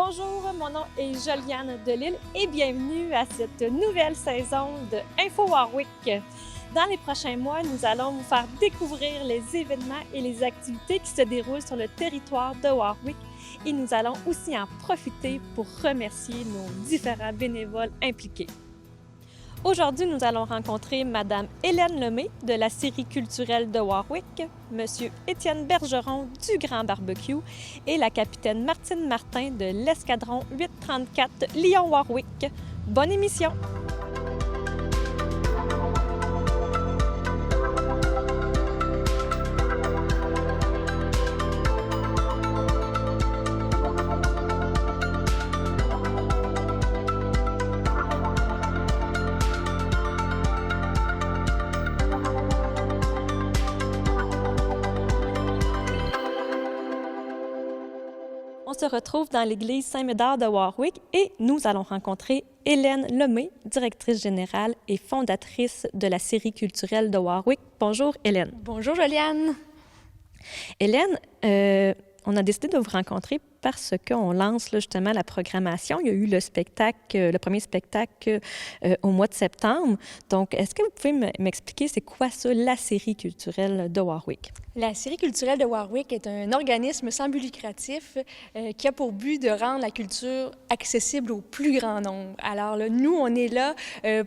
Bonjour, mon nom est Joliane Delille et bienvenue à cette nouvelle saison de Info Warwick. Dans les prochains mois, nous allons vous faire découvrir les événements et les activités qui se déroulent sur le territoire de Warwick et nous allons aussi en profiter pour remercier nos différents bénévoles impliqués. Aujourd'hui, nous allons rencontrer Madame Hélène Lemay de la Scierie culturelle de Warwick, Monsieur Étienne Bergeron du Grand Barbecue et la capitaine Martine Martin de l'escadron 834 Lyon-Warwick. Bonne émission! On se retrouve dans l'église Saint-Médard de Warwick et nous allons rencontrer Hélène Lemay, directrice générale et fondatrice de la Scierie culturelle de Warwick. Bonjour Hélène. Bonjour Joliane. Hélène, on a décidé de vous rencontrer parce qu'on lance là, justement la programmation. Il y a eu le premier spectacle au mois de septembre. Donc, est-ce que vous pouvez m'expliquer c'est quoi ça, la Scierie culturelle de Warwick? La Scierie culturelle de Warwick est un organisme sans but lucratif qui a pour but de rendre la culture accessible au plus grand nombre. Alors là, nous, on est là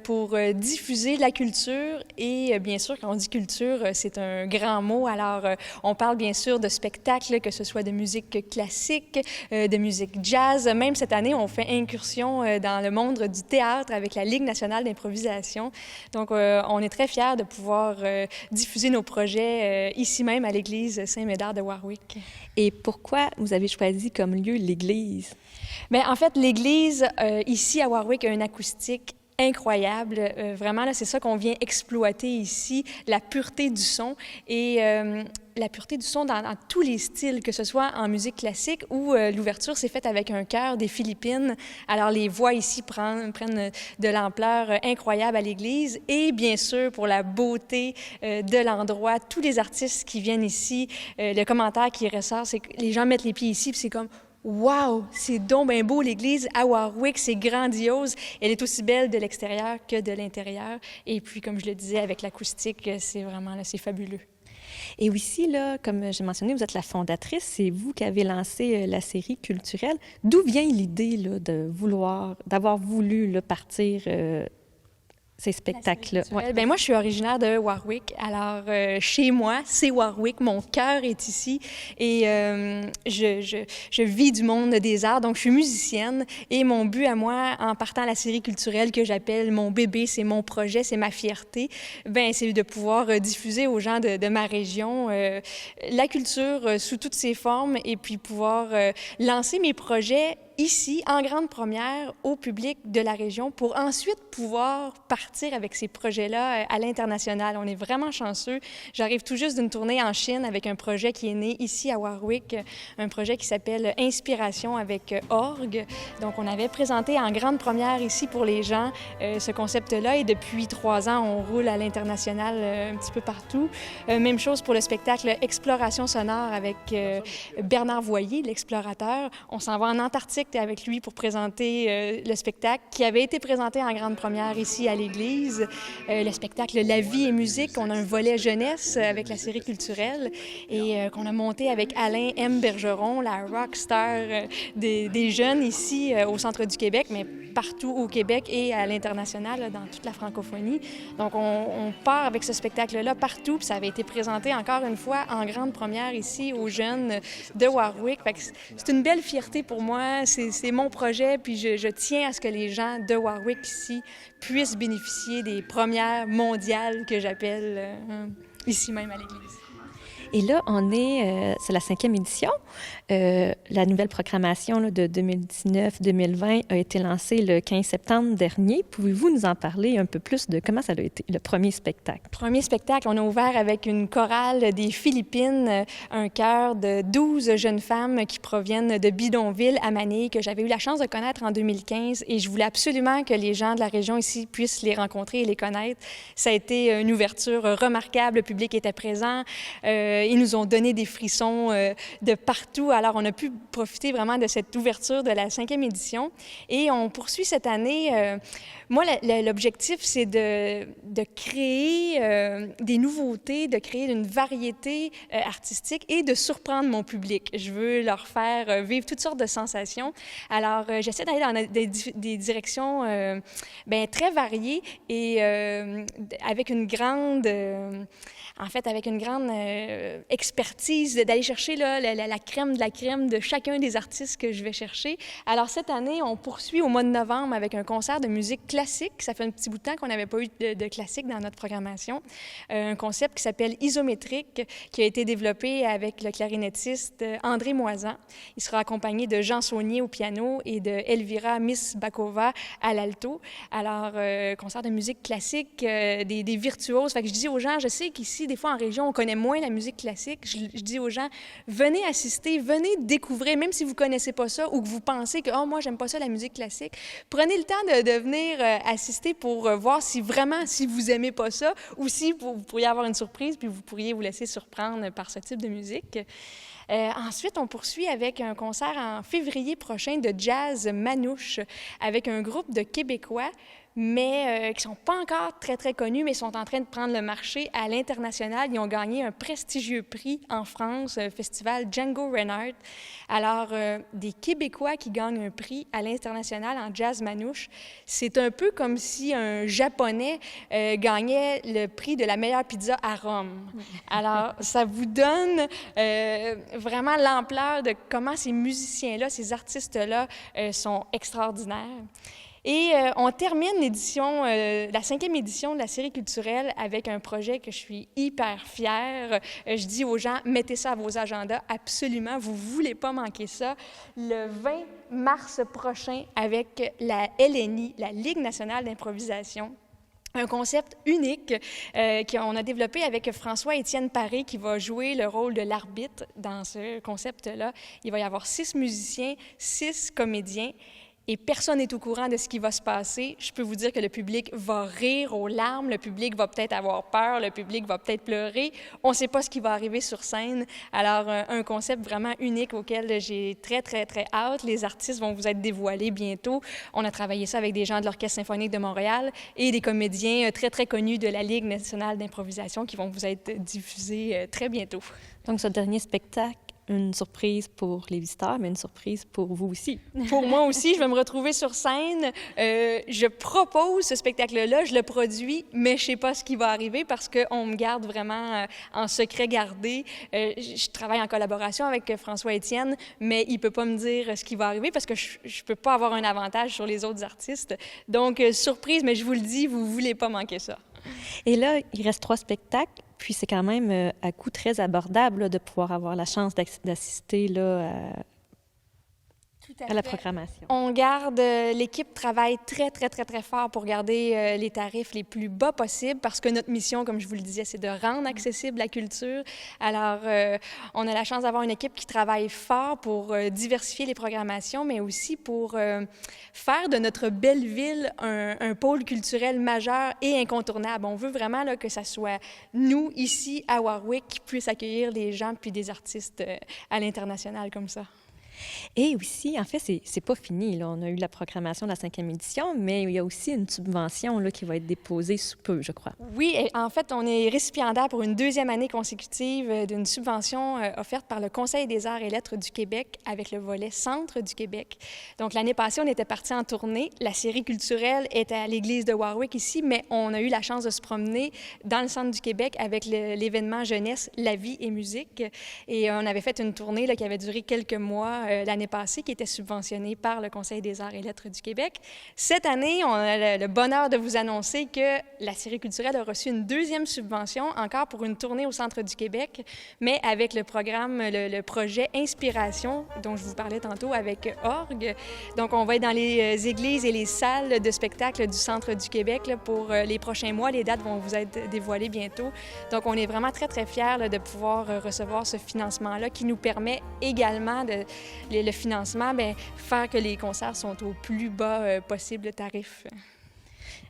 pour diffuser la culture et bien sûr, quand on dit culture, c'est un grand mot. Alors, on parle bien sûr de spectacles, que ce soit de musique classique, de musique jazz. Même cette année, on fait incursion dans le monde du théâtre avec la Ligue nationale d'improvisation. Donc, on est très fiers de pouvoir diffuser nos projets ici même à l'église Saint-Médard de Warwick. Et pourquoi vous avez choisi comme lieu l'église? Bien, en fait, l'église ici à Warwick a une acoustique incroyable. Vraiment, là, c'est ça qu'on vient exploiter ici, la pureté du son et la pureté du son dans tous les styles, que ce soit en musique classique ou l'ouverture s'est faite avec un chœur des Philippines. Alors, les voix ici prennent de l'ampleur incroyable à l'église et bien sûr, pour la beauté de l'endroit, tous les artistes qui viennent ici, le commentaire qui ressort, c'est que les gens mettent les pieds ici puis c'est comme wow, c'est donc bien beau l'église à Warwick, c'est grandiose. Elle est aussi belle de l'extérieur que de l'intérieur. Et puis, comme je le disais, avec l'acoustique, c'est vraiment là, c'est fabuleux. Et aussi, là, comme j'ai mentionné, vous êtes la fondatrice, c'est vous qui avez lancé la Scierie culturelle. D'où vient l'idée là, d'avoir voulu là, partir ces spectacles-là? Ouais. Bien, moi, je suis originaire de Warwick. Alors, chez moi, c'est Warwick. Mon cœur est ici. Et je vis du monde des arts. Donc, je suis musicienne. Et mon but à moi, en partant à la Scierie culturelle que j'appelle mon bébé, c'est mon projet, c'est ma fierté, bien, c'est de pouvoir diffuser aux gens de ma région la culture sous toutes ses formes et puis pouvoir lancer mes projets ici, en grande première, au public de la région pour ensuite pouvoir partir avec ces projets-là à l'international. On est vraiment chanceux. J'arrive tout juste d'une tournée en Chine avec un projet qui est né ici à Warwick, un projet qui s'appelle Inspiration avec Orgue. Donc, on avait présenté en grande première ici pour les gens ce concept-là et depuis 3 ans, on roule à l'international un petit peu partout. Même chose pour le spectacle Exploration sonore avec Bernard Voyer, l'explorateur. On s'en va en Antarctique avec lui pour présenter le spectacle qui avait été présenté en grande première ici à l'église. Le spectacle La vie et musique, on a un volet jeunesse avec la Scierie culturelle et qu'on a monté avec Alain M. Bergeron, la rockstar des jeunes ici au centre du Québec, mais partout au Québec et à l'international, dans toute la francophonie. Donc, on part avec ce spectacle-là partout, puis ça avait été présenté encore une fois en grande première ici aux jeunes de Warwick. Fait que c'est une belle fierté pour moi. C'est mon projet, puis je tiens à ce que les gens de Warwick ici puissent bénéficier des premières mondiales que j'appelle ici même à l'église. Et là, c'est la 5e édition. La nouvelle programmation là, de 2019-2020 a été lancée le 15 septembre dernier. Pouvez-vous nous en parler un peu plus de comment ça a été le premier spectacle? Premier spectacle, on a ouvert avec une chorale des Philippines, un chœur de 12 jeunes femmes qui proviennent de Bidonville à Manille, que j'avais eu la chance de connaître en 2015. Et je voulais absolument que les gens de la région ici puissent les rencontrer et les connaître. Ça a été une ouverture remarquable. Le public était présent. Ils nous ont donné des frissons de partout. Alors, on a pu profiter vraiment de cette ouverture de la 5e édition. Et on poursuit cette année. Moi, l'objectif, c'est de créer des nouveautés, de créer une variété artistique et de surprendre mon public. Je veux leur faire vivre toutes sortes de sensations. Alors, j'essaie d'aller dans des directions très variées et avec une grande... avec une grande expertise, d'aller chercher là, la crème de la crème de chacun des artistes que je vais chercher. Alors, cette année, on poursuit au mois de novembre avec un concert de musique classique. Ça fait un petit bout de temps qu'on n'avait pas eu de classique dans notre programmation. Un concept qui s'appelle Isométrique, qui a été développé avec le clarinettiste André Moisan. Il sera accompagné de Jean Saunier au piano et de Elvira Miss-Bakova à l'alto. Alors, concert de musique classique, des virtuoses. Fait que je dis aux gens, je sais qu'ici, des fois, en région, on connaît moins la musique classique. Je dis aux gens, venez assister, venez découvrir, même si vous ne connaissez pas ça ou que vous pensez que « Oh, moi, j'aime pas ça, la musique classique », prenez le temps de venir assister pour voir si vraiment, si vous n'aimez pas ça ou si vous pourriez avoir une surprise puis vous pourriez vous laisser surprendre par ce type de musique. Ensuite, on poursuit avec un concert en février prochain de jazz manouche avec un groupe de Québécois mais qui ne sont pas encore très, très connus, mais sont en train de prendre le marché à l'international. Ils ont gagné un prestigieux prix en France, festival Django Reinhardt. Alors, des Québécois qui gagnent un prix à l'international en jazz manouche, c'est un peu comme si un Japonais gagnait le prix de la meilleure pizza à Rome. Alors, ça vous donne vraiment l'ampleur de comment ces musiciens-là, ces artistes-là sont extraordinaires. Et on termine l'édition, la 5e édition de la série culturelle avec un projet que je suis hyper fière. Je dis aux gens, mettez ça à vos agendas, absolument, vous ne voulez pas manquer ça. Le 20 mars prochain avec la LNI, la Ligue nationale d'improvisation. Un concept unique qu'on a développé avec François-Étienne Paré qui va jouer le rôle de l'arbitre dans ce concept-là. Il va y avoir 6 musiciens, 6 comédiens. Et personne n'est au courant de ce qui va se passer. Je peux vous dire que le public va rire aux larmes, le public va peut-être avoir peur, le public va peut-être pleurer. On ne sait pas ce qui va arriver sur scène. Alors, un concept vraiment unique auquel j'ai très, très, très hâte. Les artistes vont vous être dévoilés bientôt. On a travaillé ça avec des gens de l'Orchestre symphonique de Montréal et des comédiens très, très connus de la Ligue nationale d'improvisation qui vont vous être diffusés très bientôt. Donc, ce dernier spectacle, une surprise pour les visiteurs, mais une surprise pour vous aussi. Pour moi aussi, je vais me retrouver sur scène. Je propose ce spectacle-là, je le produis, mais je ne sais pas ce qui va arriver parce qu'on me garde vraiment en secret gardé. Je travaille en collaboration avec François-Étienne, mais il ne peut pas me dire ce qui va arriver parce que je ne peux pas avoir un avantage sur les autres artistes. Donc, surprise, mais je vous le dis, vous ne voulez pas manquer ça. Et là, il reste 3 spectacles. Puis c'est quand même à coût très abordable là, de pouvoir avoir la chance d'assister là, à la programmation. On garde, l'équipe travaille très, très, très, très fort pour garder les tarifs les plus bas possibles parce que notre mission, comme je vous le disais, c'est de rendre accessible la culture. Alors, on a la chance d'avoir une équipe qui travaille fort pour diversifier les programmations, mais aussi pour faire de notre belle ville un pôle culturel majeur et incontournable. On veut vraiment là, que ça soit nous, ici, à Warwick, qui puissent accueillir des gens puis des artistes à l'international comme ça. Et aussi, en fait, c'est pas fini. Là. On a eu la programmation de la 5e édition, mais il y a aussi une subvention là, qui va être déposée sous peu, je crois. Oui, et en fait, on est récipiendaire pour une 2e année consécutive d'une subvention offerte par le Conseil des arts et lettres du Québec avec le volet Centre du Québec. Donc, l'année passée, on était partis en tournée. La série culturelle était à l'église de Warwick ici, mais on a eu la chance de se promener dans le Centre du Québec avec l'événement jeunesse La vie et musique. Et on avait fait une tournée là, qui avait duré quelques mois l'année passée, qui était subventionnée par le Conseil des arts et lettres du Québec. Cette année, on a le bonheur de vous annoncer que la série culturelle a reçu une 2e subvention, encore pour une tournée au Centre du Québec, mais avec le programme, le projet Inspiration, dont je vous parlais tantôt avec Orgue. Donc, on va être dans les églises et les salles de spectacle du Centre du Québec là, pour les prochains mois. Les dates vont vous être dévoilées bientôt. Donc, on est vraiment très, très fiers là, de pouvoir recevoir ce financement-là qui nous permet également le financement, bien, faire que les concerts sont au plus bas possible tarif.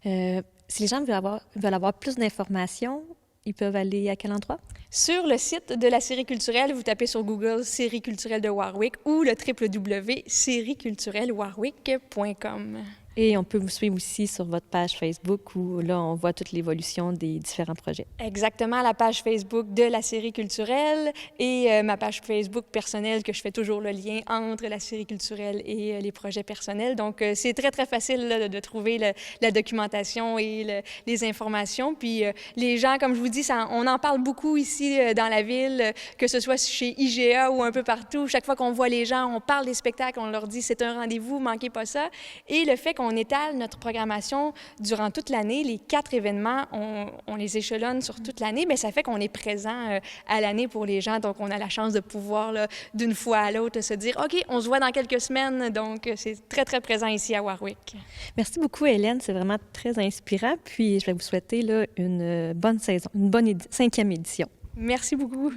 Si les gens veulent avoir plus d'informations, ils peuvent aller à quel endroit? Sur le site de la série culturelle, vous tapez sur Google Série culturelle de Warwick ou le www.serieculturellewarwick.com. Et on peut vous suivre aussi sur votre page Facebook où là, on voit toute l'évolution des différents projets. Exactement, la page Facebook de la série culturelle et ma page Facebook personnelle que je fais toujours le lien entre la série culturelle et les projets personnels. Donc, c'est très, très facile là, de trouver la documentation et les informations. Puis, les gens, comme je vous dis, on en parle beaucoup ici dans la ville, que ce soit chez IGA ou un peu partout. Chaque fois qu'on voit les gens, on parle des spectacles, on leur dit c'est un rendez-vous, manquez pas ça. Et le fait qu'on étale notre programmation durant toute l'année, les 4 événements, on les échelonne sur toute l'année, mais ça fait qu'on est présent à l'année pour les gens. Donc, on a la chance de pouvoir, là, d'une fois à l'autre, se dire « OK, on se voit dans quelques semaines. » Donc, c'est très, très présent ici à Warwick. Merci beaucoup, Hélène. C'est vraiment très inspirant. Puis, je vais vous souhaiter là, une bonne saison, une bonne 5e édition. Merci beaucoup.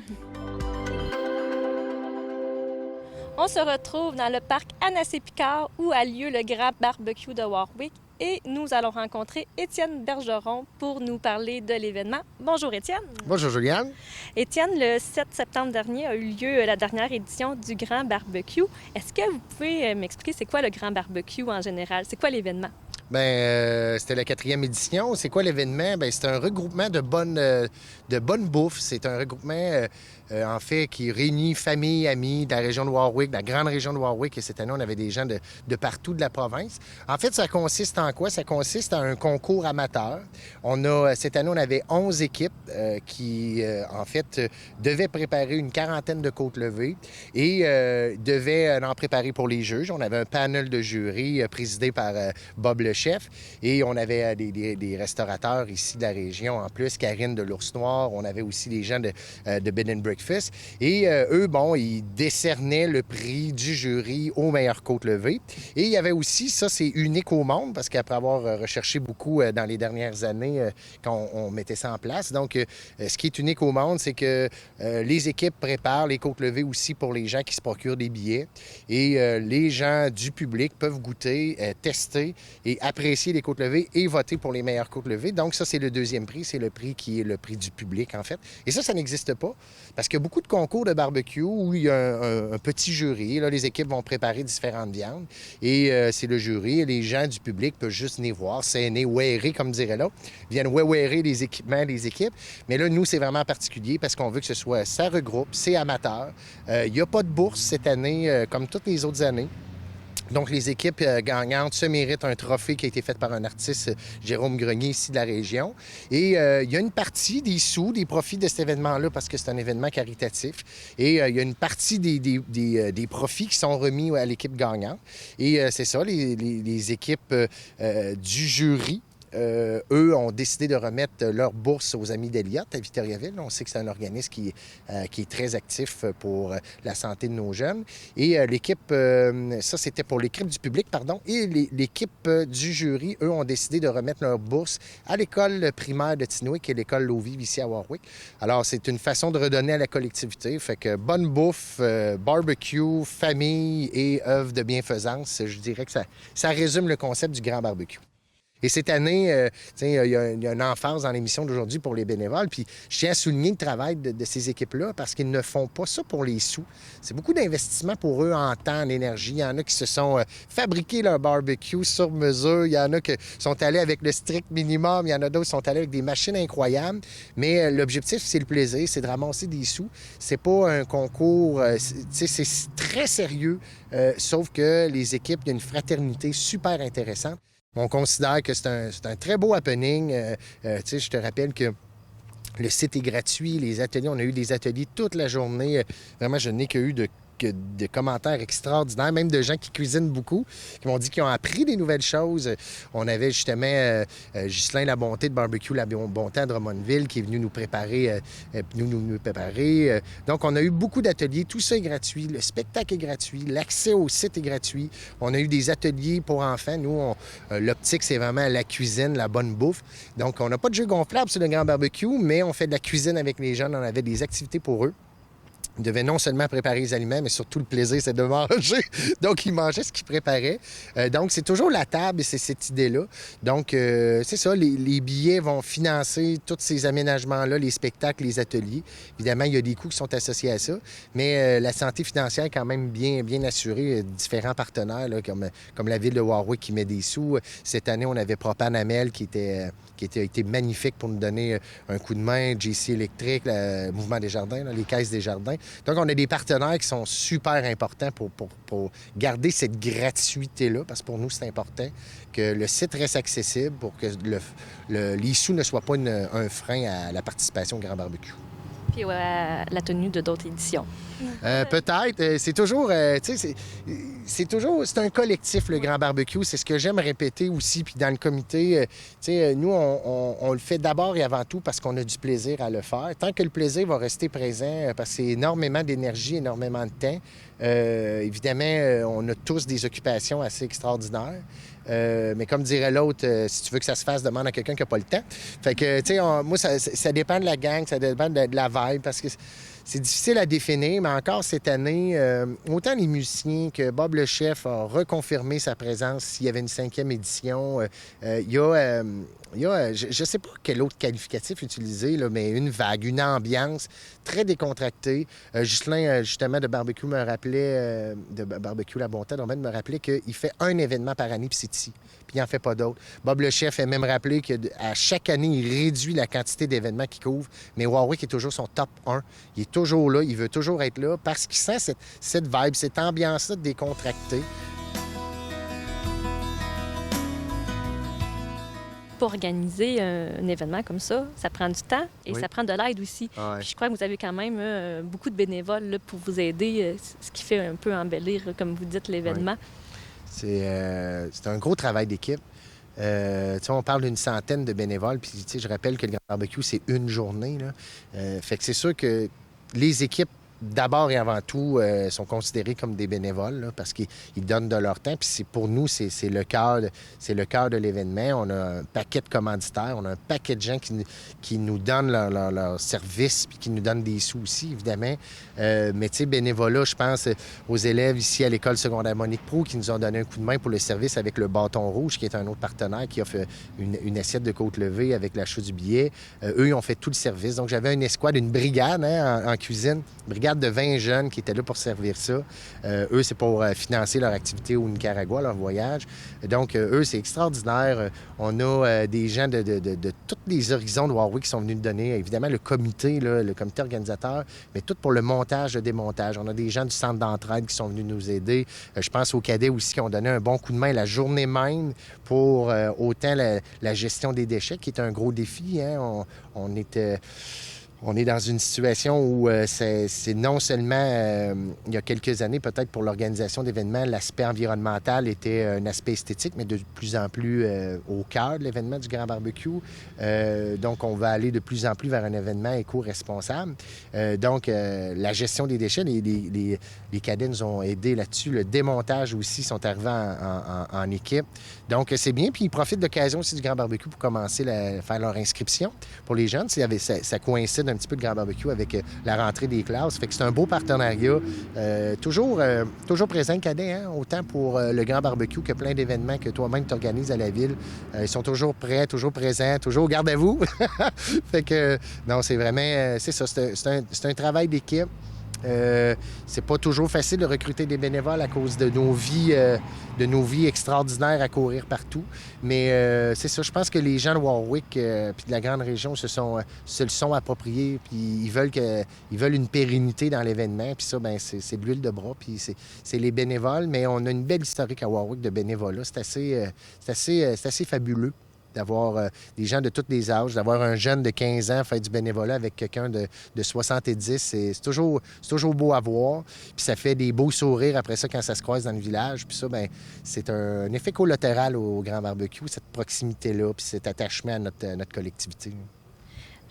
On se retrouve dans le parc Anacé-Picard où a lieu le grand barbecue de Warwick et nous allons rencontrer Étienne Bergeron pour nous parler de l'événement. Bonjour Étienne. Bonjour Juliane. Étienne, le 7 septembre dernier a eu lieu la dernière édition du grand barbecue. Est-ce que vous pouvez m'expliquer c'est quoi le grand barbecue en général? C'est quoi l'événement? Bien, c'était la 4e édition. C'est quoi l'événement? Bien, c'est un regroupement de bonne bouffe. C'est un regroupement, en fait, qui réunit familles, amis de la région de Warwick, de la grande région de Warwick. Et cette année, on avait des gens de partout de la province. En fait, ça consiste en quoi? Ça consiste en un concours amateur. Cette année, on avait 11 équipes qui, en fait, devaient préparer une quarantaine de côtes levées et devaient en préparer pour les juges. On avait un panel de jury présidé par Bob le chef. Et on avait des restaurateurs ici de la région. En plus, Karine de l'Ours Noir. On avait aussi des gens de Bed and Breakfast. Et eux, bon, ils décernaient le prix du jury aux meilleures côtes levées. Et il y avait aussi, ça c'est unique au monde, parce qu'après avoir recherché beaucoup dans les dernières années quand on mettait ça en place. Donc, ce qui est unique au monde, c'est que les équipes préparent les côtes levées aussi pour les gens qui se procurent des billets. Et les gens du public peuvent goûter, tester et apprécier les côtes levées et voter pour les meilleures côtes levées. Donc, ça, c'est le deuxième prix. C'est le prix qui est le prix du public, en fait. Et ça n'existe pas. Parce qu'il y a beaucoup de concours de barbecue où il y a un petit jury. Là, les équipes vont préparer différentes viandes. Et c'est le jury. Et les gens du public peuvent juste venir voir, s'aîner, wearer, comme dirait là. Viennent wearer les équipements des équipes. Mais là, nous, c'est vraiment particulier parce qu'on veut que ce soit, ça regroupe, c'est amateur. Il n'y a pas de bourse cette année, comme toutes les autres années. Donc, les équipes gagnantes se méritent un trophée qui a été fait par un artiste, Jérôme Grenier, ici de la région. Et il y a une partie des sous, des profits de cet événement-là, parce que c'est un événement caritatif. Et il y a une partie des profits qui sont remis à l'équipe gagnante. Et c'est ça, les équipes du jury. Eux ont décidé de remettre leur bourse aux Amis d'Eliott à Victoriaville. On sait que c'est un organisme qui est très actif pour la santé de nos jeunes. Et l'équipe, ça c'était pour l'équipe du public, pardon. Et l'équipe du jury, eux, ont décidé de remettre leur bourse à l'école primaire de Tinwick, qui est l'école L'Eau-Vive ici à Warwick. Alors, c'est une façon de redonner à la collectivité. Fait que bonne bouffe, barbecue, famille et œuvre de bienfaisance. Je dirais que ça résume le concept du grand barbecue. Et cette année, il y a une emphase dans l'émission d'aujourd'hui pour les bénévoles. Puis je tiens à souligner le travail de ces équipes-là parce qu'ils ne font pas ça pour les sous. C'est beaucoup d'investissement pour eux en temps, en énergie. Il y en a qui se sont fabriqués leur barbecue sur mesure. Il y en a qui sont allés avec le strict minimum. Il y en a d'autres qui sont allés avec des machines incroyables. Mais l'objectif, c'est le plaisir, c'est de ramasser des sous. C'est pas un concours, c'est très sérieux. Sauf que les équipes, il y a une fraternité super intéressante. On considère que c'est un très beau happening. Je te rappelle que le site est gratuit, les ateliers, on a eu des ateliers toute la journée. Vraiment, je n'ai que eu de commentaires extraordinaires, même de gens qui cuisinent beaucoup, qui m'ont dit qu'ils ont appris des nouvelles choses. On avait justement Ghislain Labonté de Barbecue La Bonté à Drummondville qui est venu nous préparer. Donc, on a eu beaucoup d'ateliers. Tout ça est gratuit. Le spectacle est gratuit. L'accès au site est gratuit. On a eu des ateliers pour enfants. Nous, l'optique, c'est vraiment la cuisine, la bonne bouffe. Donc, on n'a pas de jeu gonflable sur le grand barbecue, mais on fait de la cuisine avec les jeunes. On avait des activités pour eux. Il devait non seulement préparer les aliments, mais surtout le plaisir, c'est de manger. Donc, il mangeait ce qu'il préparait. Donc, c'est toujours la table et c'est cette idée-là. Donc, c'est ça, les billets vont financer tous ces aménagements-là, les spectacles, les ateliers. Évidemment, il y a des coûts qui sont associés à ça, mais la santé financière est quand même bien assurée. Différents partenaires, là, comme la Ville de Warwick qui met des sous. Cette année, on avait Propanamel qui a été magnifique pour nous donner un coup de main, JC Électrique, le Mouvement des Jardins, là, les Caisses des Jardins. Donc, on a des partenaires qui sont super importants pour garder cette gratuité-là, parce que pour nous, c'est important que le site reste accessible pour que les sous ne soient pas un frein à la participation au Grand Barbecue. Puis la tenue de d'autres éditions. Peut-être. C'est toujours, tu sais, c'est un collectif, le Grand Barbecue. C'est ce que j'aime répéter aussi. Puis dans le comité, tu sais, nous, on le fait d'abord et avant tout parce qu'on a du plaisir à le faire. Tant que le plaisir va rester présent, parce que c'est énormément d'énergie, énormément de temps. Évidemment, on a tous des occupations assez extraordinaires. Mais comme dirait l'autre, si tu veux que ça se fasse, demande à quelqu'un qui n'a pas le temps. Fait que, tu sais, moi, ça dépend de la gang, ça dépend de la vibe, parce que c'est difficile à définir, mais encore cette année, autant les musiciens que Bob le chef a reconfirmé sa présence s'il y avait une 5e édition. Il y a, je ne sais pas quel autre qualificatif utiliser, là, mais une vague, une ambiance très décontractée. Ghislain, justement, de Barbecue me rappelait, de Barbecue La Bonté, me rappelait qu'il fait un événement par année, puis c'est ici. Puis il n'en fait pas d'autres. Bob le chef a même rappelé qu'à chaque année, il réduit la quantité d'événements qu'il couvre, mais Warwick est toujours son top 1. Il est toujours là, il veut toujours être là, parce qu'il sent cette vibe, cette ambiance-là décontractée. Pour organiser un événement comme ça prend du temps et Oui. Ça prend de l'aide aussi. Ouais. Puis je crois que vous avez quand même beaucoup de bénévoles là, pour vous aider, ce qui fait un peu embellir, comme vous dites, l'événement. C'est un gros travail d'équipe. Tu sais, on parle d'une centaine de bénévoles, puis tu sais, je rappelle que le Grand Barbecue, c'est une journée, là. Fait que c'est sûr que les équipes, d'abord et avant tout, sont considérés comme des bénévoles, là, parce qu'ils donnent de leur temps. Puis pour nous, c'est le cœur de l'événement. On a un paquet de commanditaires, on a un paquet de gens qui nous donnent leur service puis qui nous donnent des sous aussi, évidemment. Mais tu sais, bénévolat, je pense aux élèves ici à l'École secondaire Monique Proulx qui nous ont donné un coup de main pour le service avec le Bâton Rouge, qui est un autre partenaire qui offre une assiette de côte levée avec l'achat du billet. Eux, ils ont fait tout le service. Donc, j'avais une escouade, une brigade en cuisine, brigade de 20 jeunes qui étaient là pour servir ça. Eux, c'est pour financer leur activité au Nicaragua, leur voyage. Donc, eux, c'est extraordinaire. On a des gens de tous les horizons de Warwick qui sont venus nous donner, évidemment, le comité, là, le comité organisateur, mais tout pour le montage, le démontage. On a des gens du centre d'entraide qui sont venus nous aider. Je pense aux cadets aussi qui ont donné un bon coup de main la journée même pour autant la gestion des déchets, qui est un gros défi. Hein? On est dans une situation où c'est non seulement, il y a quelques années, peut-être pour l'organisation d'événements, l'aspect environnemental était un aspect esthétique, mais de plus en plus au cœur de l'événement du Grand Barbecue. Donc, on va aller de plus en plus vers un événement éco-responsable. Donc, la gestion des déchets, les cadets nous ont aidés là-dessus. Le démontage aussi sont arrivés en équipe. Donc, c'est bien. Puis, ils profitent de l'occasion aussi du Grand Barbecue pour commencer à faire leur inscription pour les jeunes. Ça coïncide un petit peu le Grand Barbecue avec la rentrée des classes. Fait que c'est un beau partenariat. Toujours présent, cadet, hein? Autant pour le Grand Barbecue que plein d'événements que toi-même tu organises à la ville. Ils sont toujours prêts, toujours présents, toujours garde à vous. Fait que, non, c'est vraiment, c'est ça, c'est un travail d'équipe. C'est pas toujours facile de recruter des bénévoles à cause de nos vies extraordinaires à courir partout. Mais c'est ça, je pense que les gens de Warwick puis de la grande région se le sont appropriés, puis ils veulent une pérennité dans l'événement. Puis ça, ben c'est de l'huile de bras, puis c'est les bénévoles. Mais on a une belle historique à Warwick de bénévolat. C'est assez fabuleux d'avoir des gens de tous les âges, d'avoir un jeune de 15 ans faire du bénévolat avec quelqu'un de 70. C'est toujours beau à voir. Puis ça fait des beaux sourires après ça quand ça se croise dans le village. Puis ça, ben c'est un effet collatéral au Grand Barbecue, cette proximité-là, puis cet attachement à notre collectivité.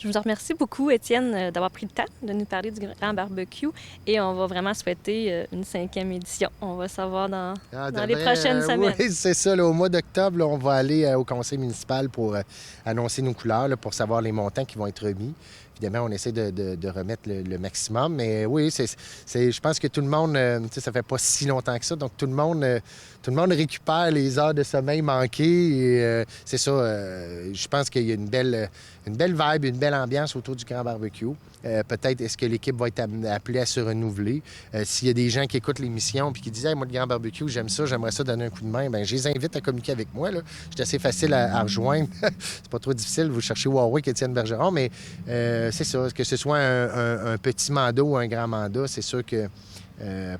Je vous en remercie beaucoup, Étienne, d'avoir pris le temps de nous parler du Grand Barbecue et on va vraiment souhaiter une 5e édition. On va savoir dans les prochaines semaines. Oui, c'est ça. Là, au mois d'octobre, là, on va aller au conseil municipal pour annoncer nos couleurs, là, pour savoir les montants qui vont être remis. évidemment, on essaie de remettre le maximum. Mais oui, je pense que tout le monde, ça fait pas si longtemps que ça, donc tout le monde récupère les heures de sommeil manquées. Et, c'est ça, je pense qu'il y a une belle vibe, une belle ambiance autour du Grand Barbecue. Peut-être est-ce que l'équipe va être appelée à se renouveler. S'il y a des gens qui écoutent l'émission et qui disent hey, « moi, le Grand Barbecue, j'aime ça, j'aimerais ça donner un coup de main », bien, je les invite à communiquer avec moi. Là. Je suis assez facile à rejoindre. C'est pas trop difficile. Vous cherchez Warwick, Étienne Bergeron, mais c'est ça. Que ce soit un petit mandat ou un grand mandat, c'est sûr que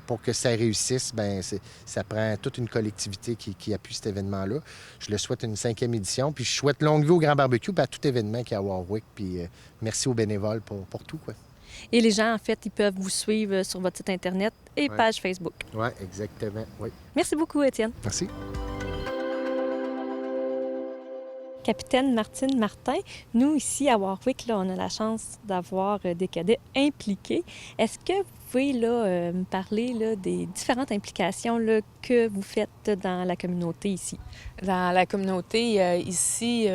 pour que ça réussisse, bien, ça prend toute une collectivité qui appuie cet événement-là. Je le souhaite une 5e édition, puis je souhaite longue vie au Grand Barbecue, puis à tout événement qu'il y a à Warwick, puis merci aux bénévoles pour tout, quoi. Et les gens, en fait, ils peuvent vous suivre sur votre site Internet et page Facebook. Oui, exactement, oui. Merci beaucoup, Étienne. Merci. Capitaine Martine Martin, nous, ici, à Warwick, là, on a la chance d'avoir des cadets impliqués. Est-ce que vous pouvez là, me parler là, des différentes implications là, que vous faites dans la communauté ici? Dans la communauté, ici,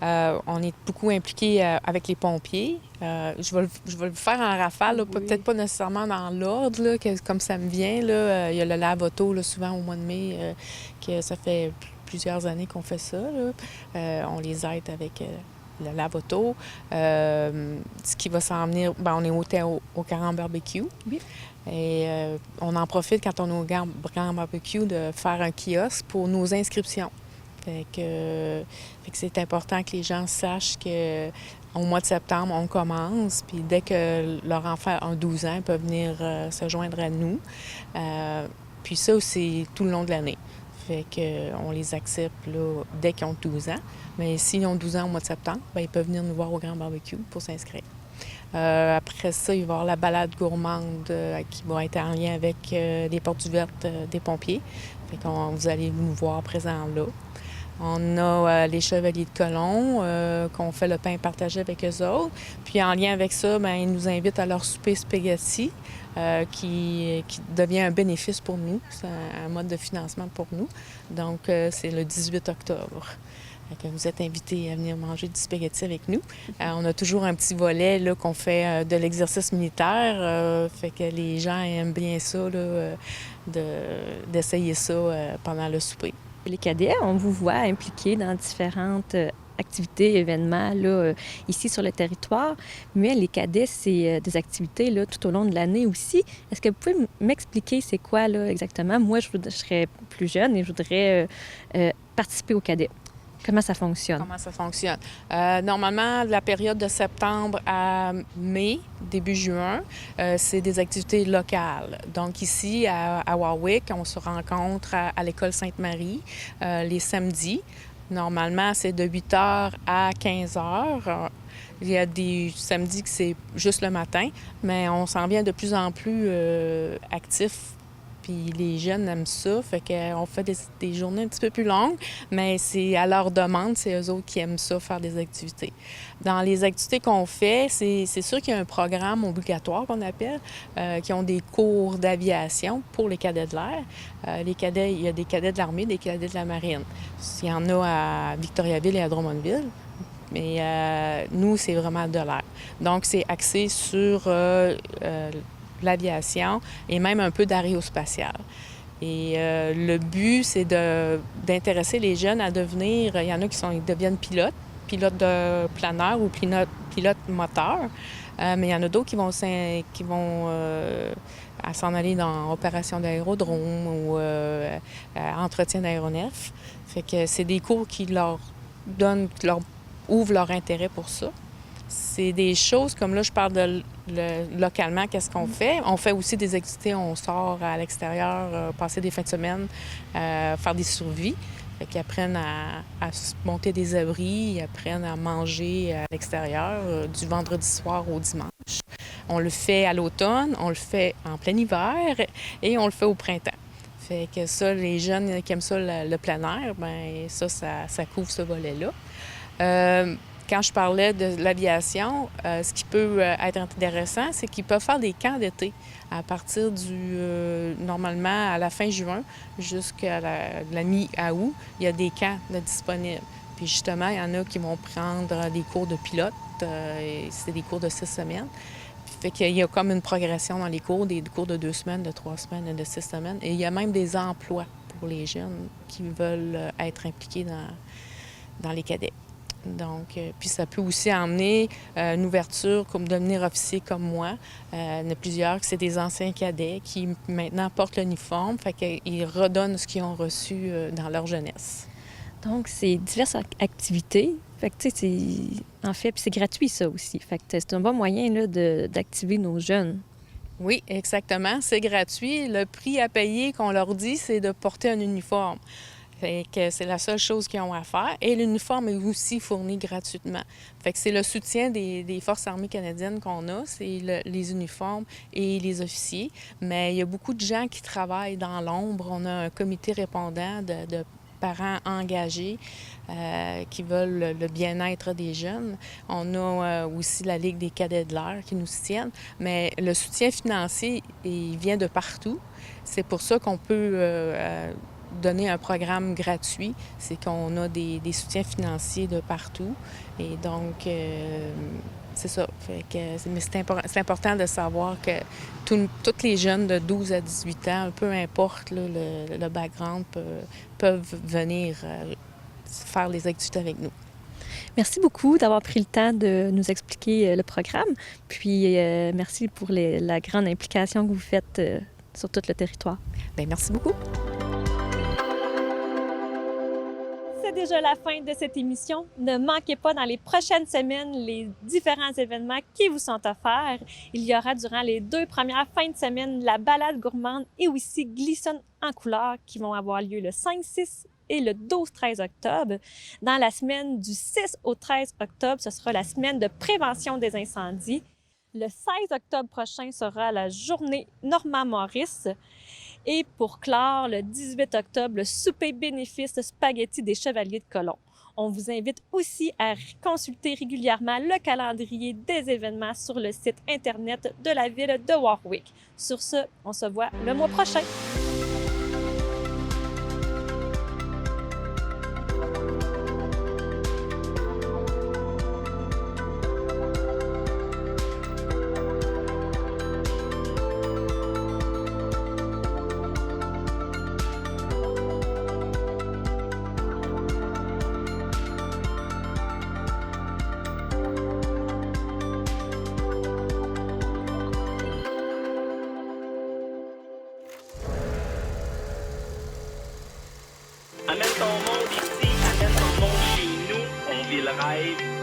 on est beaucoup impliqués avec les pompiers. Je vais le faire en rafale, là, peut-être pas nécessairement dans l'ordre, là, comme ça me vient. Là. Il y a le lave-auto, là, souvent au mois de mai, que ça fait plusieurs années qu'on fait ça. Là. On les aide avec le lave-auto. Ce qui va s'en venir, bien, on est au Grand Barbecue. Oui. Et on en profite quand on est au Grand Barbecue de faire un kiosque pour nos inscriptions. Fait que c'est important que les gens sachent qu'au mois de septembre, on commence. Puis dès que leur enfant a 12 ans, ils peuvent venir se joindre à nous. Puis ça, c'est tout le long de l'année. Fait qu'on les accepte là, dès qu'ils ont 12 ans. Mais s'ils ont 12 ans au mois de septembre, bien, ils peuvent venir nous voir au Grand Barbecue pour s'inscrire. Après ça, il va y avoir la balade gourmande qui va être en lien avec les portes ouvertes des pompiers. Fait qu'on vous allez nous voir présents là. On a les Chevaliers de Colomb, qu'on fait le pain partagé avec eux autres. Puis en lien avec ça, bien, ils nous invitent à leur souper spaghetti, qui devient un bénéfice pour nous. C'est un mode de financement pour nous. Donc, c'est le 18 octobre. Que vous êtes invités à venir manger du spaghetti avec nous. On a toujours un petit volet là, qu'on fait de l'exercice militaire. Fait que les gens aiment bien ça, là, d'essayer ça pendant le souper. Les cadets, on vous voit impliqués dans différentes activités, événements là, ici sur le territoire, mais les cadets, c'est des activités là, tout au long de l'année aussi. Est-ce que vous pouvez m'expliquer c'est quoi là, exactement? Moi, je serais plus jeune et je voudrais participer aux cadets. Comment ça fonctionne? Comment ça fonctionne? Normalement, la période de septembre à mai, début juin, c'est des activités locales. Donc ici, à Warwick, on se rencontre à l'École Sainte-Marie les samedis. Normalement, c'est de 8h à 15h. Il y a des samedis que c'est juste le matin, mais on s'en vient de plus en plus actifs. Puis les jeunes aiment ça, fait qu'on fait des journées un petit peu plus longues, mais c'est à leur demande, c'est eux autres qui aiment ça, faire des activités. Dans les activités qu'on fait, c'est sûr qu'il y a un programme obligatoire qu'on appelle, qui ont des cours d'aviation pour les cadets de l'air. Les cadets, il y a des cadets de l'armée, des cadets de la marine. Il y en a à Victoriaville et à Drummondville. Mais nous, c'est vraiment de l'air. Donc, c'est axé sur l'aviation et même un peu d'aérospatial. Et le but, c'est d'intéresser les jeunes à devenir... Il y en a ils deviennent pilotes de planeur ou pilotes moteurs. Mais il y en a d'autres qui vont à s'en aller dans opération d'aérodrome ou entretien d'aéronefs. Fait que c'est des cours qui leur ouvrent leur intérêt pour ça. C'est des choses comme là, je parle localement, qu'est-ce qu'on fait? On fait aussi des activités, on sort à l'extérieur, passer des fins de semaine, faire des survies. Fait qu'ils apprennent à monter des abris, ils apprennent à manger à l'extérieur du vendredi soir au dimanche. On le fait à l'automne, on le fait en plein hiver et on le fait au printemps. Fait que ça, les jeunes qui aiment ça, le plein air, bien ça couvre ce volet-là. Quand je parlais de l'aviation, ce qui peut être intéressant, c'est qu'ils peuvent faire des camps d'été à partir normalement, à la fin juin jusqu'à la mi-août, il y a des camps disponibles. Puis justement, il y en a qui vont prendre des cours de pilote c'est des cours de 6 semaines. Fait qu'il y a comme une progression dans les cours, des cours de 2 semaines, de 3 semaines et de 6 semaines. Et il y a même des emplois pour les jeunes qui veulent être impliqués dans les cadets. Donc, puis ça peut aussi emmener une ouverture comme devenir officier comme moi. Il y en a plusieurs que c'est des anciens cadets qui maintenant portent l'uniforme, fait qu'ils redonnent ce qu'ils ont reçu dans leur jeunesse. Donc, c'est diverses activités. Fait que, tu sais, en fait, puis c'est gratuit, ça aussi. Fait que c'est un bon moyen là, d'activer nos jeunes. Oui, exactement. C'est gratuit. Le prix à payer qu'on leur dit, c'est de porter un uniforme. Fait que c'est la seule chose qu'ils ont à faire. Et l'uniforme est aussi fourni gratuitement. Fait que c'est le soutien des Forces armées canadiennes qu'on a, c'est les uniformes et les officiers. Mais il y a beaucoup de gens qui travaillent dans l'ombre. On a un comité répondant de parents engagés qui veulent le bien-être des jeunes. On a aussi la Ligue des cadets de l'air qui nous soutiennent, mais le soutien financier, il vient de partout. C'est pour ça qu'on peut donner un programme gratuit, c'est qu'on a des soutiens financiers de partout. Et donc, c'est ça. Fait que, mais c'est important de savoir que tous les jeunes de 12 à 18 ans, peu importe là, le background, peuvent venir faire les activités avec nous. Merci beaucoup d'avoir pris le temps de nous expliquer le programme. Puis, merci pour la grande implication que vous faites sur tout le territoire. Bien, merci beaucoup. C'est déjà la fin de cette émission. Ne manquez pas dans les prochaines semaines les différents événements qui vous sont offerts. Il y aura durant les 2 premières fins de semaine la balade gourmande et aussi Glissonne en couleurs qui vont avoir lieu le 5, 6 et le 12-13 octobre. Dans la semaine du 6 au 13 octobre, ce sera la semaine de prévention des incendies. Le 16 octobre prochain sera la journée Normand-Maurice. Et pour clore, le 18 octobre, le souper bénéfice spaghetti des Chevaliers de Colomb. On vous invite aussi à consulter régulièrement le calendrier des événements sur le site Internet de la ville de Warwick. Sur ce, on se voit le mois prochain. Amène ton monde ici, amène ton monde chez nous, on vit le rêve.